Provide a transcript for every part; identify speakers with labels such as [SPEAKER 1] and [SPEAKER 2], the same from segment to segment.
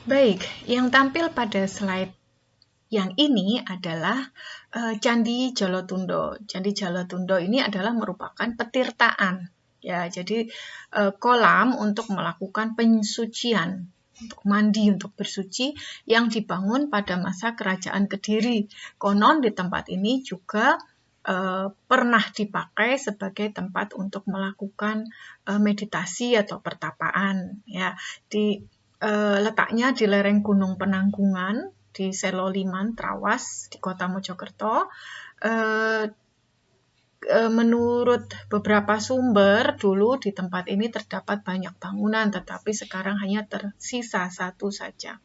[SPEAKER 1] Baik, yang tampil pada slide yang ini adalah Candi Jolotundo. Candi Jolotundo ini adalah merupakan petirtaan. Ya, jadi kolam untuk melakukan pensucian, untuk mandi, untuk bersuci yang dibangun pada masa Kerajaan Kediri. Konon di tempat ini juga pernah dipakai sebagai tempat untuk melakukan meditasi atau pertapaan. Ya, letaknya di lereng Gunung Penanggungan di Selo Liman, Trawas, di Kota Mojokerto. Menurut beberapa sumber, dulu di tempat ini terdapat banyak bangunan, tetapi sekarang hanya tersisa satu saja.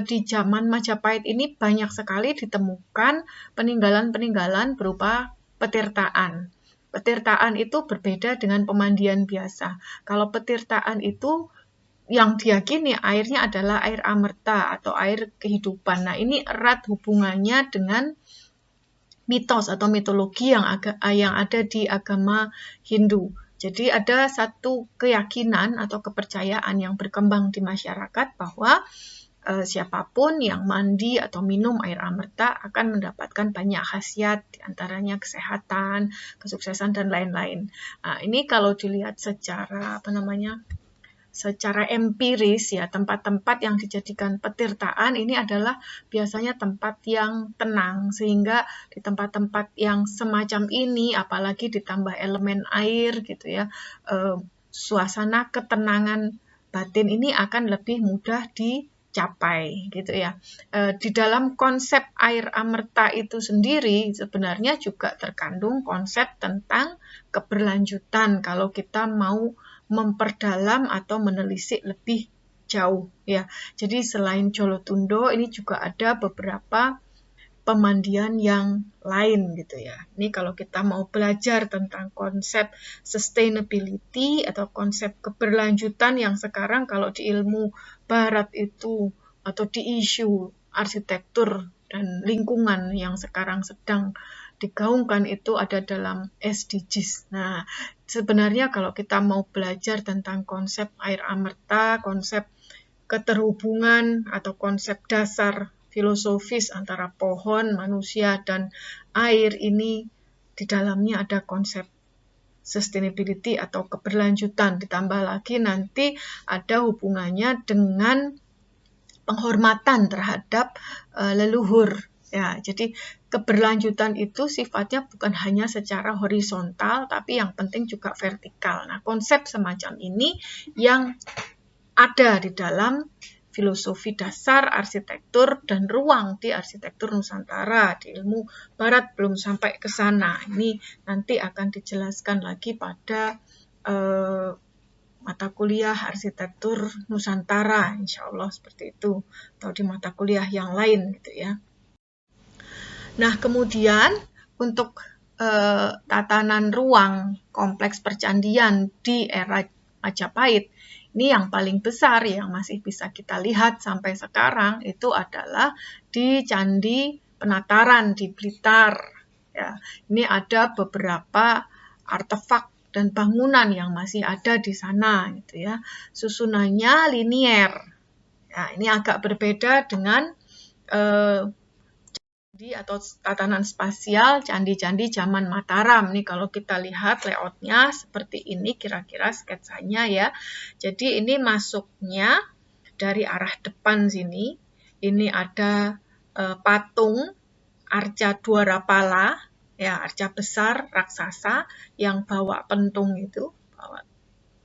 [SPEAKER 1] Di zaman Majapahit ini banyak sekali ditemukan peninggalan-peninggalan berupa petirtaan. Petirtaan itu berbeda dengan pemandian biasa. Kalau petirtaan itu yang diyakini airnya adalah air amerta atau air kehidupan. Nah, ini erat hubungannya dengan mitos atau mitologi yang ada di agama Hindu. Jadi ada satu keyakinan atau kepercayaan yang berkembang di masyarakat bahwa siapapun yang mandi atau minum air amerta akan mendapatkan banyak khasiat, diantaranya kesehatan, kesuksesan, dan lain-lain. Nah, ini kalau dilihat secara empiris ya, tempat-tempat yang dijadikan petirtaan ini adalah biasanya tempat yang tenang, sehingga di tempat-tempat yang semacam ini apalagi ditambah elemen air gitu ya, suasana ketenangan batin ini akan lebih mudah dicapai gitu ya. Di dalam konsep air amerta itu sendiri sebenarnya juga terkandung konsep tentang keberlanjutan kalau kita mau memperdalam atau menelisik lebih jauh ya. Jadi selain Jolotundo ini juga ada beberapa pemandian yang lain gitu ya. Ini kalau kita mau belajar tentang konsep sustainability atau konsep keberlanjutan yang sekarang kalau di ilmu barat itu atau di isu arsitektur dan lingkungan yang sekarang sedang digaungkan itu ada dalam SDGs. Nah, sebenarnya kalau kita mau belajar tentang konsep air amerta, konsep keterhubungan atau konsep dasar filosofis antara pohon, manusia, dan air ini di dalamnya ada konsep sustainability atau keberlanjutan. Ditambah lagi nanti ada hubungannya dengan penghormatan terhadap leluhur. Ya, jadi keberlanjutan itu sifatnya bukan hanya secara horizontal, tapi yang penting juga vertikal. Nah, konsep semacam ini yang ada di dalam filosofi dasar arsitektur dan ruang di arsitektur Nusantara. Di ilmu barat belum sampai ke sana. Ini nanti akan dijelaskan lagi pada mata kuliah arsitektur Nusantara, insya Allah seperti itu, atau di mata kuliah yang lain gitu ya. Nah, kemudian untuk tatanan ruang kompleks percandian di era Majapahit, ini yang paling besar yang masih bisa kita lihat sampai sekarang itu adalah di Candi Penataran di Blitar. Ya, ini ada beberapa artefak dan bangunan yang masih ada di sana gitu ya. Susunannya linier. Ya, ini agak berbeda dengan atau tatanan spasial candi-candi zaman Mataram. Nih kalau kita lihat layoutnya seperti ini kira-kira sketsanya ya. Jadi ini masuknya dari arah depan sini. Ini ada patung arca Dwarapala, ya arca besar raksasa yang bawa pentung itu, bawa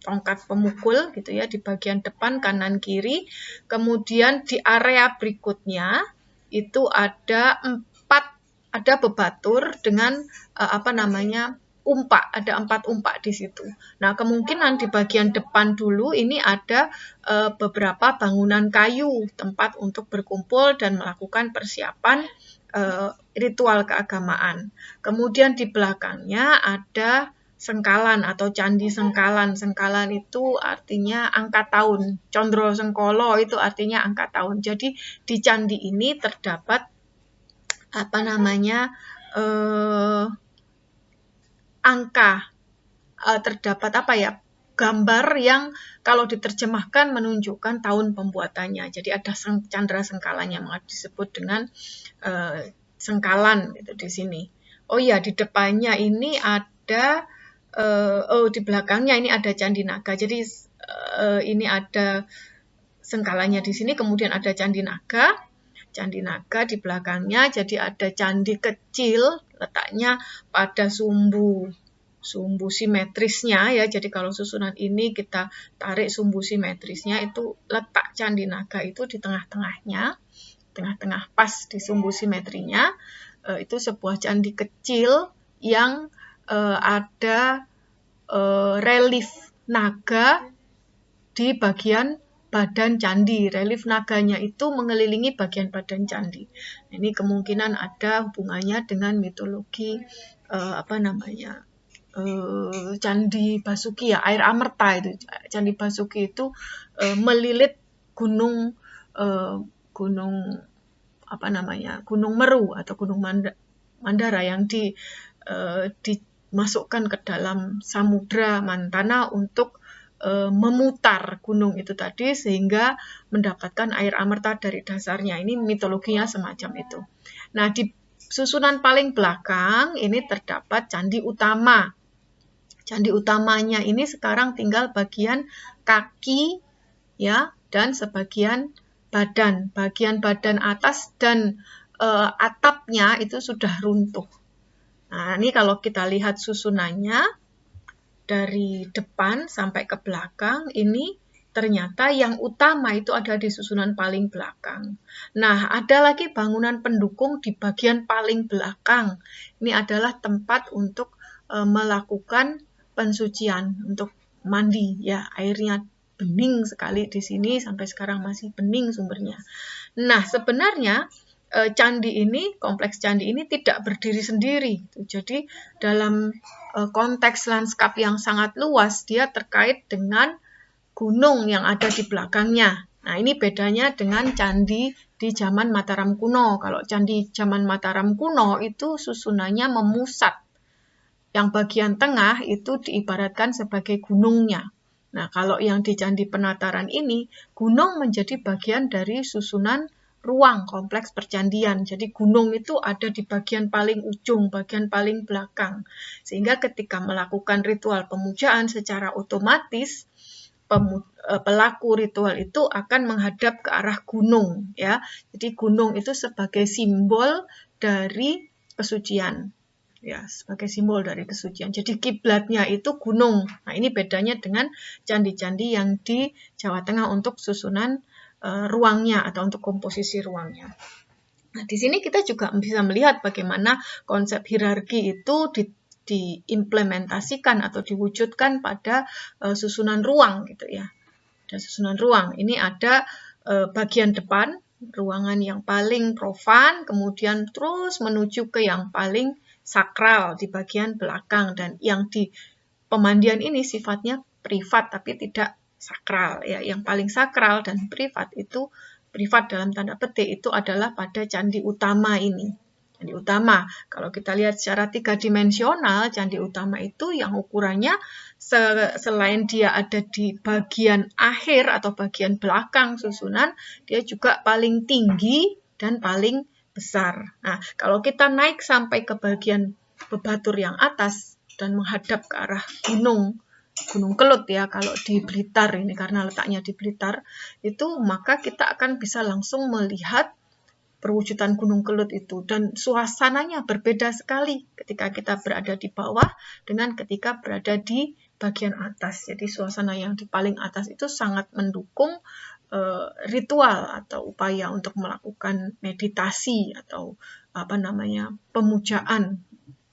[SPEAKER 1] tongkat pemukul gitu ya di bagian depan kanan kiri. Kemudian di area berikutnya itu ada bebatur dengan umpak, ada 4 umpak di situ. Nah, kemungkinan di bagian depan dulu ini ada beberapa bangunan kayu, tempat untuk berkumpul dan melakukan persiapan ritual keagamaan. Kemudian di belakangnya ada Sengkalan atau Candi Sengkalan. Sengkalan itu artinya angka tahun. Condro Sengkolo itu artinya angka tahun. Jadi di candi ini terdapat angka, terdapat gambar yang kalau diterjemahkan menunjukkan tahun pembuatannya. Jadi ada candra sengkalanya, maka disebut dengan sengkalan gitu di sini. Oh ya, di depannya ini ada di belakangnya ini ada Candi Naga. Jadi ini ada sengkalanya di sini, kemudian ada Candi Naga. Candi Naga di belakangnya, jadi ada candi kecil letaknya pada sumbu simetrisnya ya. Jadi kalau susunan ini kita tarik sumbu simetrisnya, itu letak Candi Naga itu di tengah-tengahnya, tengah-tengah pas di sumbu simetrinya. Itu sebuah candi kecil yang ada relief naga di bagian badan candi. Relief naganya itu mengelilingi bagian badan candi. Ini kemungkinan ada hubungannya dengan mitologi Candi Basuki ya, air amerta itu. Candi Basuki itu melilit gunung Meru atau Gunung Mandara yang dimasukkan ke dalam samudra Mantana untuk memutar gunung itu tadi sehingga mendapatkan air amerta dari dasarnya. Ini mitologinya semacam itu. Nah, di susunan paling belakang ini terdapat candi utama. Candi utamanya ini sekarang tinggal bagian kaki ya dan sebagian badan. Bagian badan atas dan atapnya itu sudah runtuh. Nah, ini kalau kita lihat susunannya dari depan sampai ke belakang, ini ternyata yang utama itu ada di susunan paling belakang. Nah, ada lagi bangunan pendukung di bagian paling belakang. Ini adalah tempat untuk melakukan pensucian, untuk mandi ya, airnya bening sekali di sini, sampai sekarang masih bening sumbernya. Nah, sebenarnya kompleks candi ini tidak berdiri sendiri. Jadi dalam konteks lanskap yang sangat luas, dia terkait dengan gunung yang ada di belakangnya. Nah, ini bedanya dengan candi di zaman Mataram kuno. Kalau candi zaman Mataram kuno itu susunannya memusat. Yang bagian tengah itu diibaratkan sebagai gunungnya. Nah, kalau yang di Candi Penataran ini, gunung menjadi bagian dari susunan ruang kompleks percandian. Jadi gunung itu ada di bagian paling ujung, bagian paling belakang. Sehingga ketika melakukan ritual pemujaan secara otomatis, pelaku ritual itu akan menghadap ke arah gunung ya. Jadi gunung itu sebagai simbol dari kesucian. Ya, sebagai simbol dari kesucian. Jadi kiblatnya itu gunung. Nah, ini bedanya dengan candi-candi yang di Jawa Tengah untuk susunan ruangnya atau untuk komposisi ruangnya. Nah, di sini kita juga bisa melihat bagaimana konsep hierarki itu diimplementasikan atau diwujudkan pada susunan ruang gitu ya. Ada susunan ruang. Ini ada bagian depan, ruangan yang paling profan, kemudian terus menuju ke yang paling sakral di bagian belakang, dan yang di pemandian ini sifatnya privat tapi tidak sakral ya. Yang paling sakral dan privat itu, privat dalam tanda petik, itu adalah pada candi utama ini. Candi utama, kalau kita lihat secara 3-dimensional, candi utama itu yang ukurannya selain dia ada di bagian akhir atau bagian belakang susunan, dia juga paling tinggi dan paling besar. Nah, kalau kita naik sampai ke bagian bebatur yang atas dan menghadap ke arah Gunung Kelut ya, kalau di Blitar ini karena letaknya di Blitar itu, maka kita akan bisa langsung melihat perwujudan Gunung Kelut itu, dan suasananya berbeda sekali ketika kita berada di bawah dengan ketika berada di bagian atas. Jadi suasana yang di paling atas itu sangat mendukung ritual atau upaya untuk melakukan meditasi atau pemujaan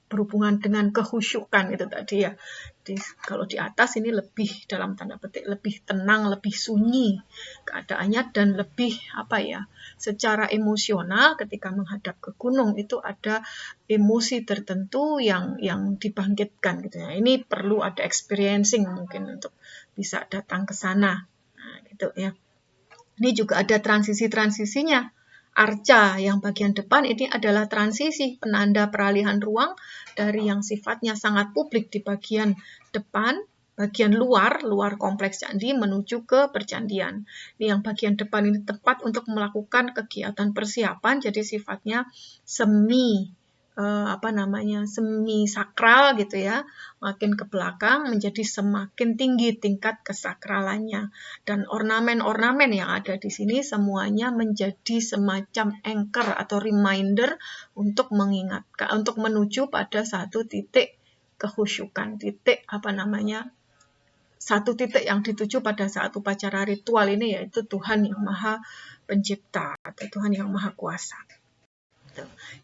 [SPEAKER 1] berhubungan dengan kehusyukan itu tadi ya. Jadi, kalau di atas ini lebih dalam tanda petik lebih tenang, lebih sunyi keadaannya, dan lebih secara emosional ketika menghadap ke gunung itu ada emosi tertentu yang dibangkitkan gitu ya. Ini perlu ada experiencing mungkin untuk bisa datang ke sana. Nah, gitu ya. Ini juga ada transisi-transisinya. Arca yang bagian depan ini adalah transisi penanda peralihan ruang dari yang sifatnya sangat publik di bagian depan bagian luar kompleks candi menuju ke percandian. Ini yang bagian depan ini tepat untuk melakukan kegiatan persiapan, jadi sifatnya semi sakral gitu ya. Makin ke belakang menjadi semakin tinggi tingkat kesakralannya. Dan ornamen-ornamen yang ada di sini semuanya menjadi semacam anchor atau reminder untuk mengingatkan, untuk menuju pada satu titik kehusyukan, satu titik yang dituju pada saat upacara ritual ini, yaitu Tuhan yang Maha Pencipta atau Tuhan yang Maha Kuasa.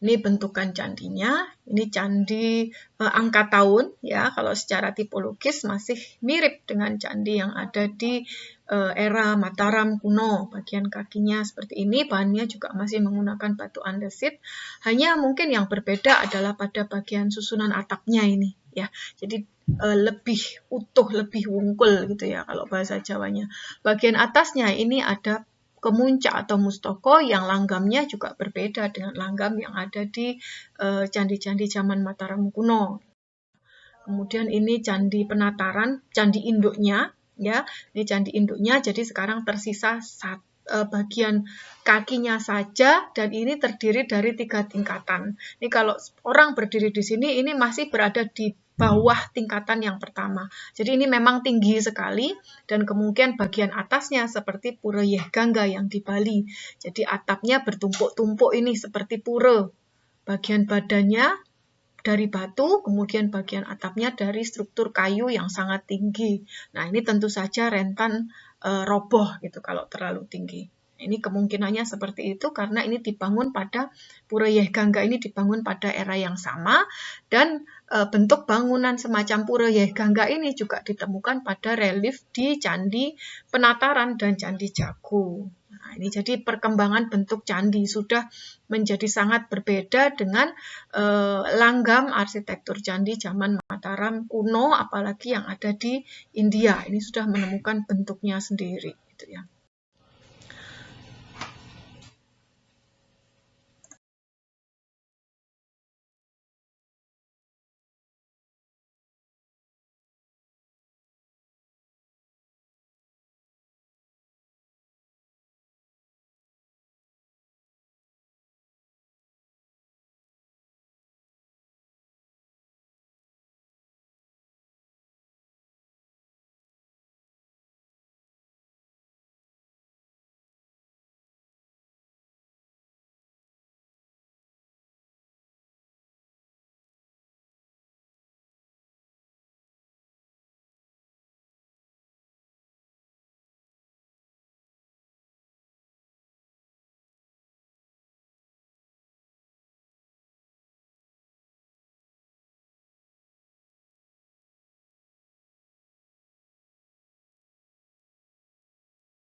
[SPEAKER 1] Ini bentukan candinya, ini candi angka tahun ya, kalau secara tipologis masih mirip dengan candi yang ada di era Mataram kuno. Bagian kakinya seperti ini, bahannya juga masih menggunakan batu andesit, hanya mungkin yang berbeda adalah pada bagian susunan atapnya ini ya. Jadi lebih utuh, lebih wungkul gitu ya kalau bahasa Jawanya. Bagian atasnya ini ada kemuncak atau mustoko yang langgamnya juga berbeda dengan langgam yang ada di candi-candi zaman Mataram kuno. Kemudian ini candi penataran, candi induknya ya. Ini candi induknya, jadi sekarang tersisa bagian kakinya saja, dan ini terdiri dari 3 tingkatan. Ini kalau orang berdiri di sini, ini masih berada di bawah tingkatan yang pertama. Jadi ini memang tinggi sekali, dan kemungkinan bagian atasnya seperti Pura Yehgangga yang di Bali. Jadi atapnya bertumpuk-tumpuk ini seperti pura. Bagian badannya dari batu, kemudian bagian atapnya dari struktur kayu yang sangat tinggi. Nah, ini tentu saja rentan roboh gitu kalau terlalu tinggi. Ini kemungkinannya seperti itu karena ini dibangun pada Pura Yehgangga ini dibangun pada era yang sama, dan bentuk bangunan semacam Pura Yehgangga ini juga ditemukan pada relief di Candi Penataran dan Candi Jago. Nah, ini jadi perkembangan bentuk candi sudah menjadi sangat berbeda dengan langgam arsitektur candi zaman Mataram kuno, apalagi yang ada di India. Ini sudah menemukan bentuknya sendiri gitu ya.